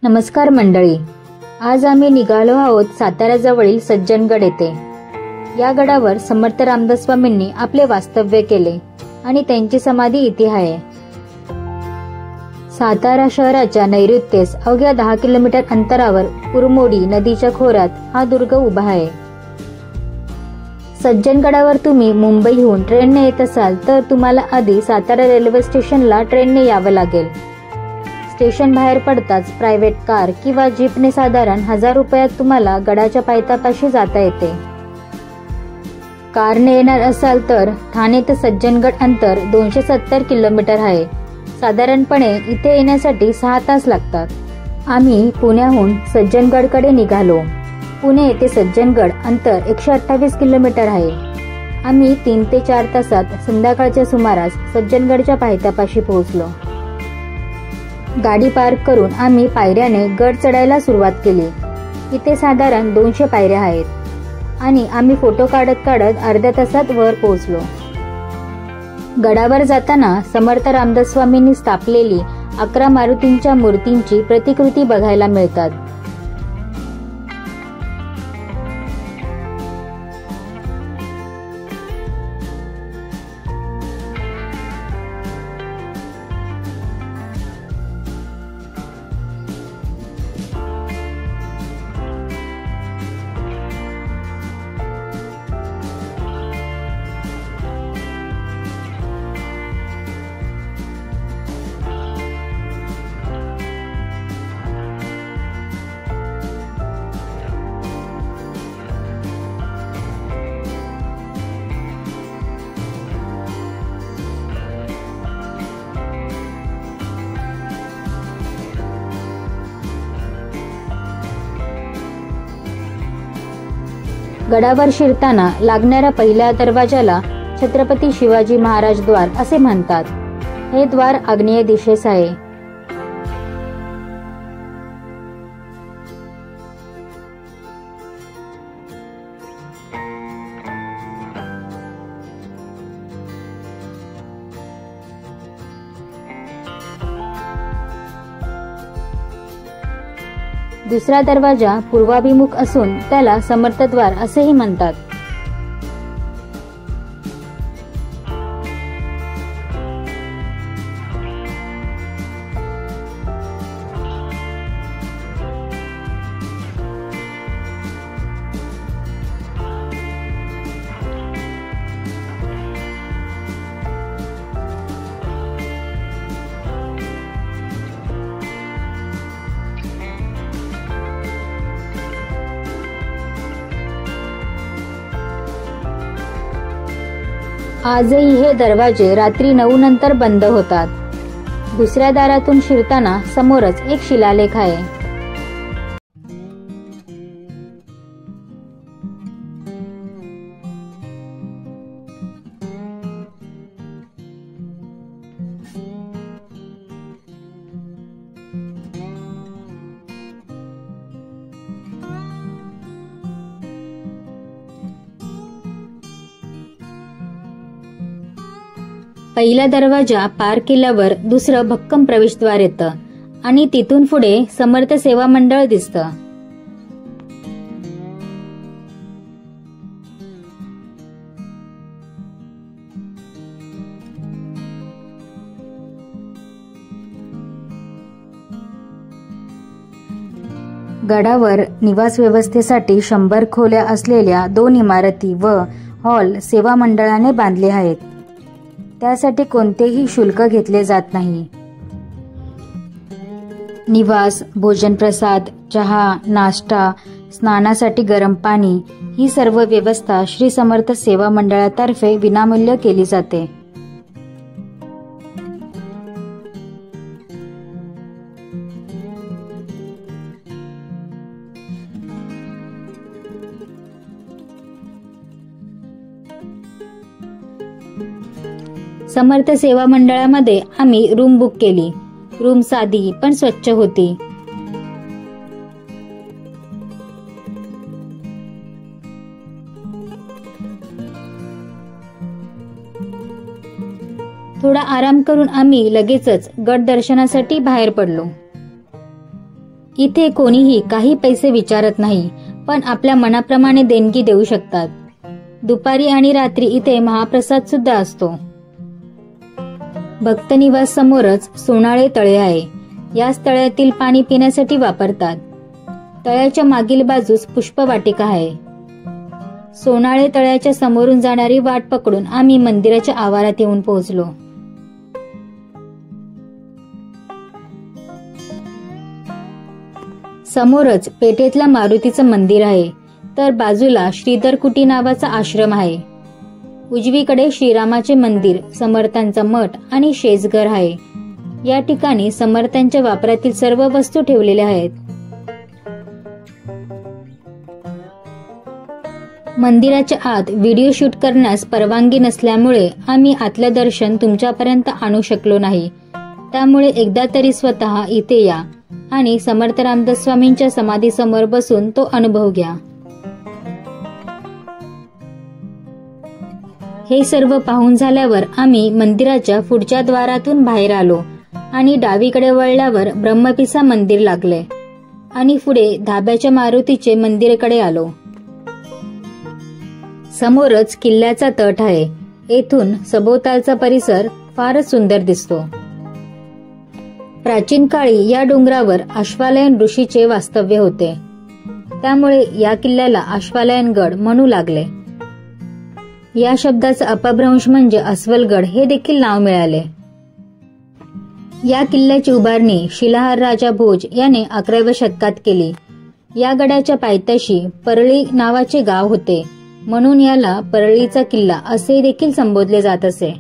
नमस्कार मंडळी, आज आम्ही निघालो आहोत साताऱ्याजवळील सज्जनगड येथे। या गडावर समर्थ रामदास स्वामींनी आपले वास्तव्य केले आणि त्यांची समाधी इथे आहे। सातारा शहराच्या नैऋत्येस अवघ्या 10 किलोमीटर अंतरावर कुरमोडी नदीच्या खोऱ्यात हा दुर्ग उभा आहे। सज्जनगडावर तुम्ही मुंबईहून ट्रेनने येत असाल तर तुम्हाला आधी सातारा रेल्वे स्टेशनला ट्रेनने यावं लागेल। स्टेशन बाहेर पडताच प्रायव्हेट कार किंवा जीपने साधारण 1000 रुपयात तुम्हाला गडाच्या पायथ्यापाशी जाता येते। कारने येणार असाल तर ठाणे ते सज्जनगड अंतर 270 किलोमीटर आहे। साधारणपणे इथे येण्यासाठी 6 तास लागतात। आम्ही पुण्याहून सज्जनगडकडे निघालो। पुणे ते सज्जनगड अंतर 128 किलोमीटर आहे। आम्ही 3 ते 4 तासात संध्याकाळच्या सुमारास सज्जनगडच्या पायथ्यापाशी पोहोचलो। गाडी पार्क करून आम्ही पायऱ्याने गड चढायला सुरुवात केली। इथे साधारण 200 पायऱ्या आहेत आणि आम्ही फोटो काढत अर्ध्या तासात वर पोहोचलो। गडावर जाताना समर्थ रामदास स्वामींनी स्थापलेली 11 मारुतींच्या मूर्तींची प्रतिकृती बघायला मिळतात। गडावर शिरताना लागणाऱ्या पहिल्या दरवाजाला छत्रपती शिवाजी महाराज द्वार असे म्हणतात। हे द्वार आग्नेय दिशेस आहे। दुसरा दरवाजा पूर्वाभिमुख असून त्याला समर्थद्वार असेही म्हणतात। आजही हे दरवाजे रात्री 9 नंतर बंद होतात। दुसऱ्या दारातून शिरताना समोरच एक शिलालेख आहे। पहिला दरवाजा पार केल्यावर दुसरं भक्कम प्रवेशद्वार येतं आणि तिथून पुढे समर्थ सेवा मंडळ दिसतं। गडावर निवास व्यवस्थेसाठी 100 खोल्या असलेल्या 2 इमारती व हॉल सेवा मंडळाने बांधले आहेत। त्यासाठी कोणतेही शुल्क घेतले जात नाही। निवास, भोजन प्रसाद, चहा, नाश्ता, स्नानासाठी गरम पाणी ही सर्व व्यवस्था श्री समर्थ सेवा मंडळातर्फे विनामूल्य केली जाते। समर्थ सेवा मंडळामध्ये आम्ही रूम बुक केली। रूम साधी पण स्वच्छ होती। थोडा आराम करून आम्ही लगेचच गड दर्शनासाठी बाहेर पडलो। इथे कोणीही काही पैसे विचारत नाही, पण आपल्या मनाप्रमाणे देणगी देऊ शकतात. दुपारी आणि रात्री इथे महाप्रसाद सुद्धा असतो. भक्तनिवास समोरच सोनाळे तळे आहे. याच तळ्यातील पाणी पिण्यासाठी वापरतात. तळ्याच्या मागील बाजूस पुष्पवाटिका आहे. सोनाळे तळ्याच्या समोरून जाणारी वाट पकडून आम्ही मंदिराच्या आवारात येऊन पोहोचलो. समोरच पेठेतल्या मारुतीचं मंदिर आहे, तर बाजूला श्रीधर कुटी नावाचा आश्रम आहे. उजवीकडे श्रीरामाचे मंदिर, समर्थांचा मठ आणि शेजघर आहे. या ठिकाणी समर्थांच्या वापरातील सर्व वस्तू ठेवलेल्या आहेत. मंदिराच्या आत व्हिडिओ शूट करण्यास परवानगी नसल्यामुळे आम्ही आतलं दर्शन तुमच्यापर्यंत आणू शकलो नाही. त्यामुळे एकदा तरी स्वतः इथे या आणि समर्थ रामदास स्वामींच्या समाधीसमोर बसून तो अनुभव घ्या. हे सर्व पाहून झाल्यावर आम्ही मंदिराच्या पुढच्या द्वारातून बाहेर आलो आणि डावीकडे वळल्यावर ब्रह्मपिसा मंदिर लागले आणि पुढे धाब्याच्या मारुतीचे मंदिराकडे आलो. समोरच किल्ल्याचा तट आहे. येथून सभोवतालचा परिसर फारच सुंदर दिसतो. प्राचीन काळी या डोंगरावर अश्वालयन ऋषीचे वास्तव्य होते. त्यामुळे या किल्ल्याला अश्वालयनगड म्हणू लागले. या शब्दाचा अपभ्रंश म्हणजे अस्वलगड हे देखील नाव मिळाले. या किल्ल्याची उभारणी शिलाहार राजा भोज याने 11व्या शतकात केली. या गडाच्या पायथ्याशी परळी नावाचे गाव होते, म्हणून याला परळीचा किल्ला असे देखील संबोधले जात असे.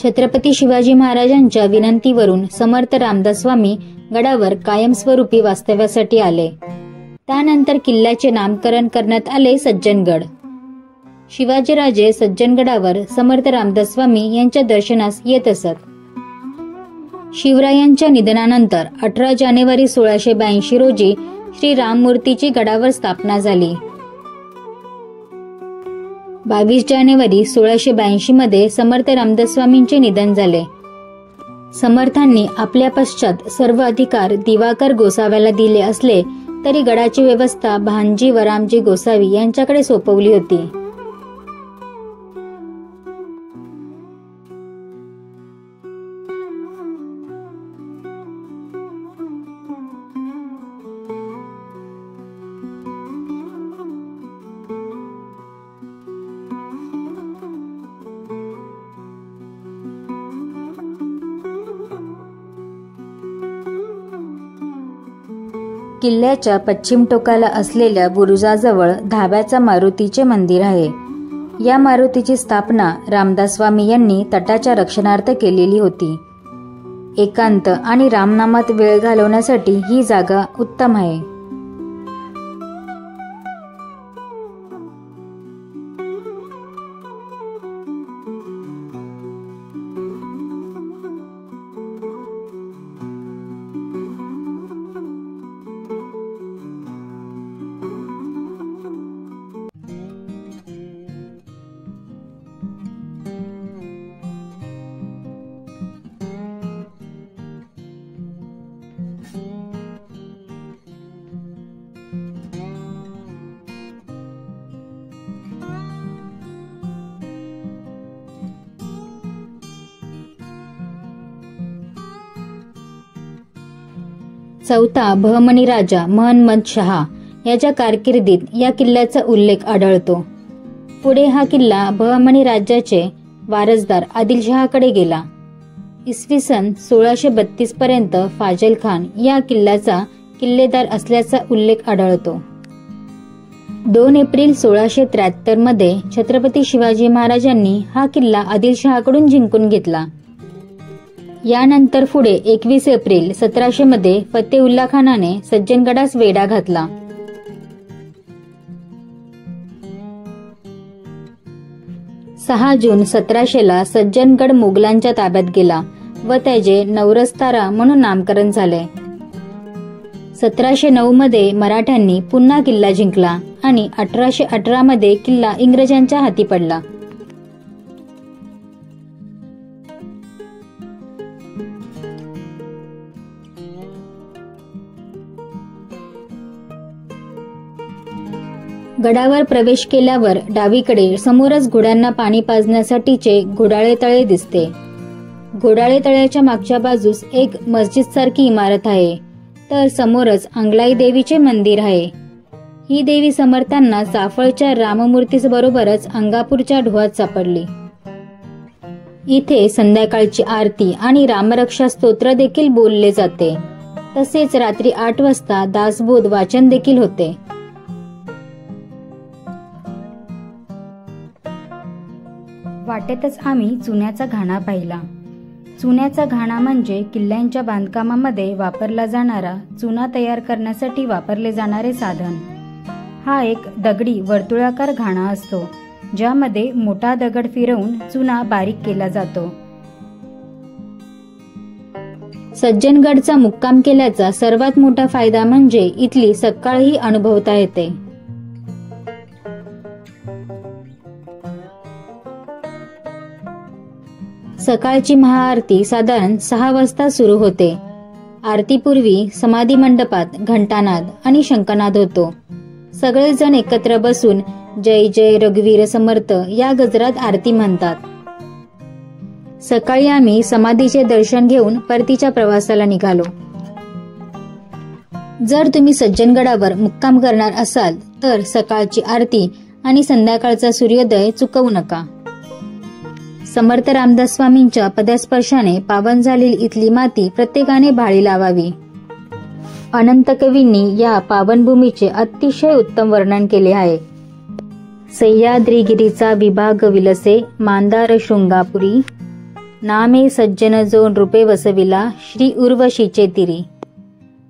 छत्रपती शिवाजी महाराजांच्या विनंतीवरून समर्थ रामदास स्वामी गडावर कायमस्वरूपी वास्तव्यासाठी आले. त्यानंतर किल्ल्याचे नामकरण करण्यात आले सज्जनगड. शिवाजीराजे सज्जनगडावर समर्थ रामदास स्वामी यांच्या दर्शनास येत असत. शिवरायांच्या निधनानंतर 18 जानेवारी 1682 रोजी श्री राममूर्तीची गडावर स्थापना झाली. 22 जानेवारी 1682 मध्ये समर्थ रामदास स्वामींचे निधन झाले. समर्थांनी आपल्या पश्चात सर्व अधिकार दिवाकर गोसाव्याला दिले असले तरी गडाची व्यवस्था भानजी व रामजी गोसावी यांच्याकडे सोपवली होती. किल्ल्याच्या पश्चिम टोकाला असलेल्या बुरुजाजवळ धाब्याचा मारुतीचे मंदिर आहे. या मारुतीची स्थापना रामदास स्वामी यांनी तटाच्या रक्षणार्थ केलेली होती. एकांत आणि रामनामात वेळ घालवण्यासाठी ही जागा उत्तम आहे. चौथा बहमनी राजा महंमद शहा याच्या कारकिर्दीत या किल्ल्याचा उल्लेख आढळतो. पुढे हा किल्ला बहमनी राज्याचे वारसदार आदिलशहाकडे गेला. इसवी सन 1632 पर्यंत फाजल खान या किल्ल्याचा किल्लेदार असल्याचा उल्लेख आढळतो. 2 एप्रिल 1673 मध्ये छत्रपती शिवाजी महाराजांनी हा किल्ला आदिलशहाकडून जिंकून घेतला. यानंतर पुढे 21 एप्रिल 1700 मध्ये फतेउल्ला खानाने सज्जनगडास वेढा घातला. सहा जून 1700 सज्जनगड मोगलांच्या ताब्यात गेला व त्याचे नवरस्तारा म्हणून नामकरण झाले. 1709 मध्ये मराठ्यांनी पुन्हा किल्ला जिंकला आणि 1818 मध्ये किल्ला इंग्रजांच्या हाती पडला. गडावर प्रवेश केल्यावर डावीकडे समोरच घोड्यांना पाणी पाजण्यासाठीचे घोडाळे तळे दिसते. घोडाळे तळ्याच्या मागच्या बाजूस एक मस्जिद सारखी इमारत आहे, तर समोरच अंगलाई देवीचे मंदिर आहे. ही देवी समर्थांना चाफळच्या राममूर्तीस बरोबरच अंगापूरच्या ढोहात सापडली. इथे संध्याकाळची आरती आणि रामरक्षा स्तोत्र देखील बोलले जाते. तसेच रात्री 8 वाजता दासबोध वाचन देखील होते. वाटेतच आम्ही चुन्याचा घाणा पाहिला. चुन्याचा घाणा म्हणजे किल्ल्यांच्या बांधकामामध्ये वापरला जाणारा चुना तयार करण्यासाठी वापरले जाणारे साधन. हा एक दगडी वर्तुळाकार घाणा असतो, ज्यामध्ये मोठा दगड फिरवून चुना बारीक केला जातो. सज्जनगडचा मुक्काम केल्याचा सर्वात मोठा फायदा म्हणजे इथली सकाळही अनुभवता येते. सकाळची महाआरती साधारण 6 वाजता सुरू होते. आरतीपूर्वी समाधी मंडपात घंटानाद आणि शंखनाद होतो. सगळेजण एकत्र बसून जय जय रघुवीर समर्थ या गजरात आरती म्हणतात. सकाळी आम्ही समाधीचे दर्शन घेऊन परतीच्या प्रवासाला निघालो. जर तुम्ही सज्जनगडावर मुक्काम करणार असाल तर सकाळची आरती आणि संध्याकाळचा सूर्योदय चुकवू नका. समर्थ रामदास स्वामींच्या पदस्पर्शाने पावन झालेली इथली माती प्रत्येकाने भाळी लावावी. अनंत कवींनी या पावनभूमीचे अतिशय उत्तम वर्णन केले आहे. सह्याद्रीगिरीचा विभाग विलसे मांदार शृंगापुरी, नामे सज्जन जो नृपे वसविला श्री उर्वशीचे तिरी.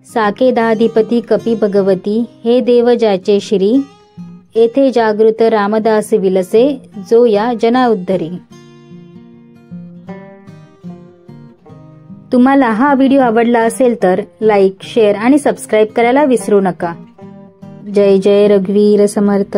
साके दहाधिपती कपी भगवती हे देव ज्याचे श्री, येथे जागृत रामदास विलसे जो या जना उद्धरी. तुम्हाला हा व्हिडिओ आवडला असेल तर लाईक, शेअर आणि सबस्क्राईब करायला विसरू नका. जय जय रघुवीर समर्थ.